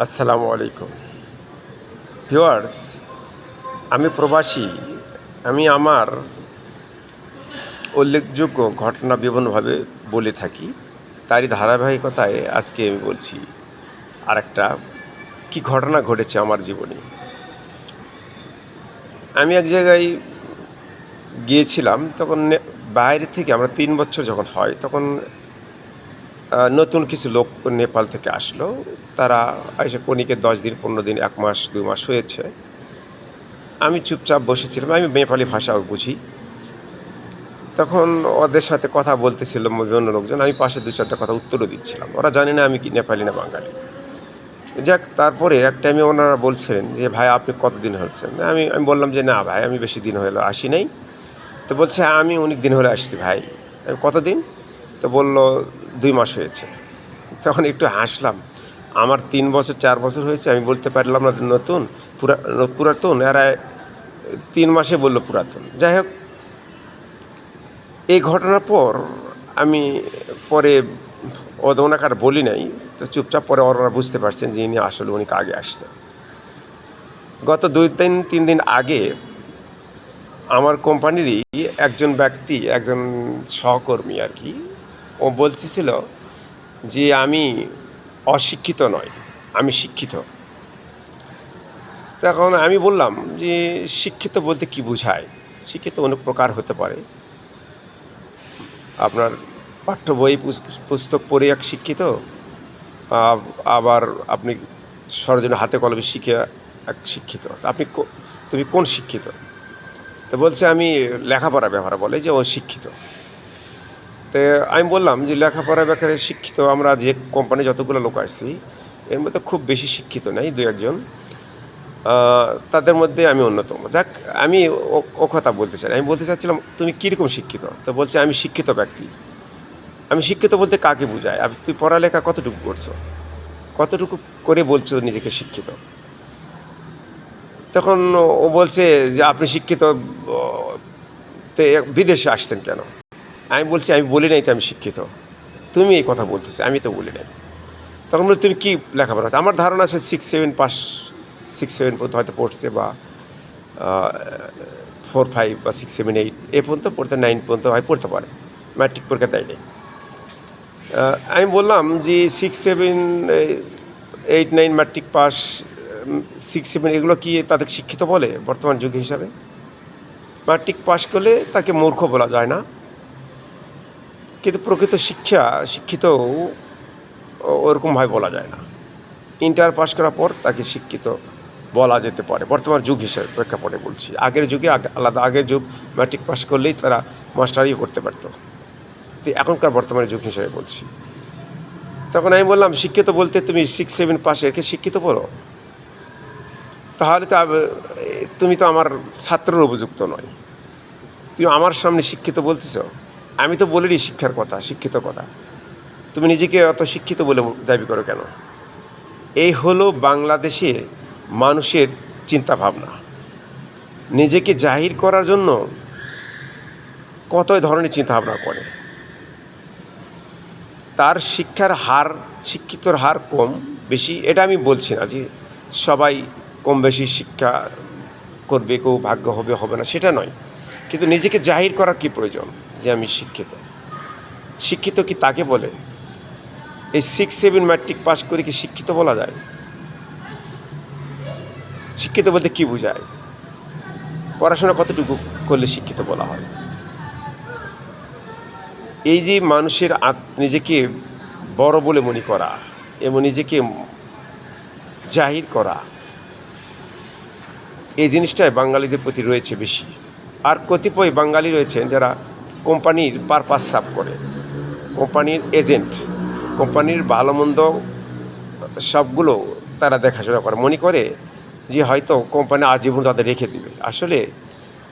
আসসালামু আলাইকুম ভিউয়ার্স। আমি প্রবাসী। আমি আমার উল্লেখযোগ্য ঘটনা বিভিন্নভাবে বলে থাকি। তারই ধারাবাহিকতায় আজকে আমি বলছি আরেকটা কি ঘটনা ঘটেছে আমার জীবনে। আমি এক জায়গায় গিয়েছিলাম, তখন বাইরে থেকে আমরা ৩ বছর যখন হয় তখন নতুন কিছু লোক নেপাল থেকে আসলো। তারা এসে কনিকে ১০ দিন, ১৫ দিন, ১ মাস, ২ মাস হয়েছে। আমি চুপচাপ বসেছিলাম। আমি নেপালি ভাষাও বুঝি। তখন ওদের সাথে কথা বলতেছিল বিভিন্ন লোকজন। আমি পাশে ২-৪ টা কথা উত্তরও দিচ্ছিলাম। ওরা জানে না আমি কি নেপালি না বাঙালি। যাক, তারপরে এক টাইমে ওনারা বলছিলেন যে, "ভাই আপনি কতদিন হচ্ছেন?" আমি আমি বললাম যে, "না ভাই, আমি বেশি দিন হলো আসি নাই।" তো বলছে, "আমি অনেক দিন হলে আসছি ভাই।" আমি, "কতদিন?" তো বলল, "২ মাস হয়েছে।" তখন একটু হাসলাম। আমার ৩ বছর ৪ বছর হয়েছে, আমি বলতে পারলাম না নতুন, পুরাতন। এরা ৩ মাসে বলল পুরাতন। যাই হোক, এই ঘটনার পর আমি পরে ওনাকে আর বলি নাই। তো চুপচাপ পরে ওনারা বুঝতে পারছেন যে ইনি আসলে অনেক আগে আসছেন। গত ২-৩ দিন আগে আমার কোম্পানিরই একজন ব্যক্তি, একজন সহকর্মী আরকি, ও বলতেছিল যে আমি অশিক্ষিত নয়, আমি শিক্ষিত। তখন আমি বললাম যে, "শিক্ষিত বলতে কী বুঝায়?" শিক্ষিত অনেক প্রকার হতে পারে। আপনার পাঠ্য বই পুস্তক পড়ে এক শিক্ষিত, আ আবার আপনি সরেজমিনে হাতে কলমে শিখে এক শিক্ষিত। তো তুমি কোন শিক্ষিত? তো বলছে, "আমি লেখাপড়ার ব্যাপারে" বলে যে ও শিক্ষিত। তো আমি বললাম যে, "লেখাপড়ার ব্যাপারে শিক্ষিত আমরা যে কোম্পানি যতগুলো লোক আসছি, এর মধ্যে খুব বেশি শিক্ষিত নাই, ২-১ জন। আ তাদের মধ্যে আমি অন্যতম।" যাক, আমি ও কথা বলতে চাই না। আমি বলতে চাচ্ছিলাম, "তুমি কিরকম শিক্ষিত?" তো বলছে, "আমি শিক্ষিত ব্যক্তি।" আমি শিক্ষিত বলতে কাকে বুঝায়? তুই পড়ালেখা কতটুকু করছো? কতটুকু করে বলছো নিজেকে শিক্ষিত? তখন ও বলছে যে, "আপনি শিক্ষিত, অ তে বিদেশে আসছেন কেন?" আমি বলছি, "আমি বলি নাই তো আমি শিক্ষিত। তুমি এই কথা বলতেছো, আমি তো বলি নাই।" তখন বলল, "তুমি কি লেখাপড়া?" আমার ধারণা সে 6-7 পাস, 6-7 পর্যন্ত হয়তো পড়ছে, বা আ 4-5 বা 6-7-8 এ পর্যন্ত পড়তে, 9 পর্যন্ত হয় পড়তে পারে। ম্যাট্রিক পরীক্ষা দেয় নাই। আ আমি বললাম যে 6-7, 8-9 ম্যাট্রিক পাস, 6-7 এগুলো কি তাদের শিক্ষিত বলে বর্তমান যুগ হিসাবে? ম্যাট্রিক পাস করলে তাকে মূর্খ বলা যায় না। কিন্তু প্রকৃত শিক্ষিতও ওরকমভাবে বলা যায় না। ইন্টার পাস করার পর তাকে শিক্ষিত বলা যেতে পারে। বর্তমান যুগ হিসেবে প্রেক্ষাপটে বলছি। আগের যুগে আলাদা। আগের যুগ ম্যাট্রিক পাস করলেই তারা মাস্টারিও করতে পারত। তো এখনকার বর্তমানে যুগ হিসেবে বলছি। তখন আমি বললাম, "শিক্ষিত বলতে তুমি 6-7 পাস একে শিক্ষিত বলো? তাহলে তো তুমি তো আমার ছাত্রের উপযুক্ত নয়। তুমি আমার সামনে শিক্ষিত বলতেছ? আমি তো বলিনি শিক্ষার কথা, শিক্ষিত কথা। তুমি নিজেকে অত শিক্ষিত বলে দাবি করো কেন?" এই হলো বাংলাদেশে মানুষের চিন্তাভাবনা। নিজেকে জাহির করার জন্য কত ধরনের চিন্তাভাবনা করে। তার শিক্ষিতর হার কম বেশি এটা আমি বলছি না যে সবাই কম বেশি শিক্ষা করবে, কেউ ভাগ্য হবে, হবে না সেটা নয়। কিন্তু নিজেকে জাহির করার কি প্রয়োজন যে আমি শিক্ষিত? শিক্ষিত কি তাকে বলে? এই 6-7 ম্যাট্রিক পাস করে কি শিক্ষিত বলা যায়? শিক্ষিত বলতে কি বুঝায়? পড়াশোনা কতটুকু করলে শিক্ষিত বলা হয়? এই যে মানুষের নিজেকে বড় বলে মনে করা এবং নিজেকে জাহির করা, এই জিনিসটাই বাঙালিদের প্রতি রয়েছে বেশি। আর কতিপয় বাঙালি রয়েছেন যারা কোম্পানির পারপাস সার্ভ করে, কোম্পানির এজেন্ট, কোম্পানির ভালো মন্দ সবগুলো তারা দেখাশোনা করে। মনে করে যে হয়তো কোম্পানি আজীবন তাদের রেখে দিবে। আসলে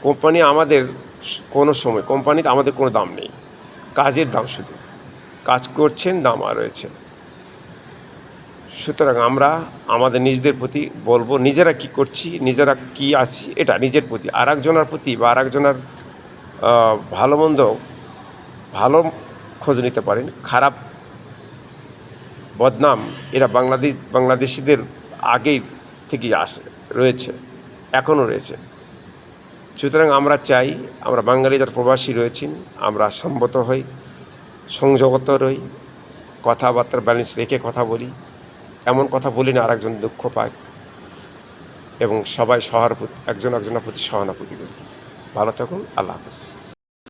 কোম্পানি আমাদের কোনো সময়, কোম্পানিতে আমাদের কোনো দাম নেই। কাজের দাম শুধু। কাজ করছেন, দাম রয়েছে। সুতরাং আমরা আমাদের নিজেদের প্রতি বলব, নিজেরা কি করছি, নিজেরা কি আছি, এটা নিজের প্রতি। আরেকজনের প্রতি বা আরেকজনের আ ভালো-মন্দ, ভালো খোঁজ নিতে পারেন। খারাপ বদনাম এরা বাংলাদেশীদের আগেই থেকেই রয়েছে, এখনও রয়েছে। সুতরাং আমরা চাই, আমরা বাঙালি যারা প্রবাসী রয়েছেন, আমরা সম্মত হই, সংযত রই, কথাবার্তার ব্যালেন্স রেখে কথা বলি, এমন কথা বলি না আরেকজন দুঃখ পায়, এবং সবাই একজন একজনের প্রতি সহানুভূতি করি। ভালো থাকুন, আল্লাহ হাফেজ।